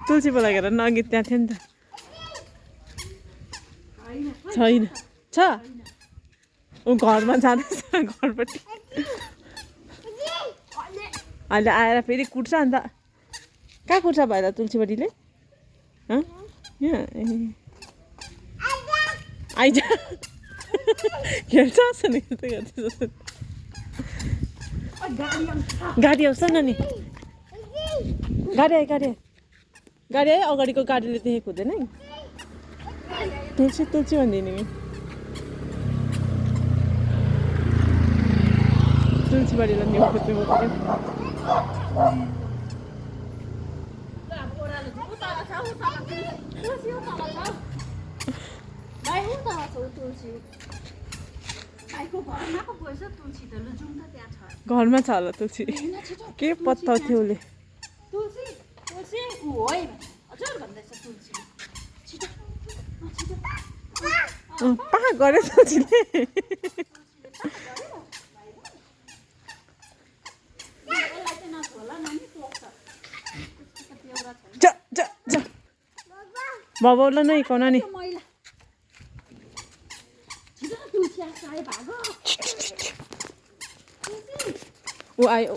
तुलसी बोलाएर अघि त्यहाँ थियो नि त छैन छ ऊ घरमा जाँदैछ घरपट्टि अहिले आएर फेरि कुट्छ अन्त कहाँ कुट्छ भएर तुलसीपट्टिले आइज खेल्छ नि गाडी आउँछ नानी गाडी आयो अगाडिको गाडीले देखेको हुँदैन है तुलसी भनिदिने कि तुलसी बारीलाई न्यु खोज्नु घरमा छ होला तुलसी के पत्ता थियो उसले पा गरे तुलसीले बाबालाई नै कौन नि ऊ आयो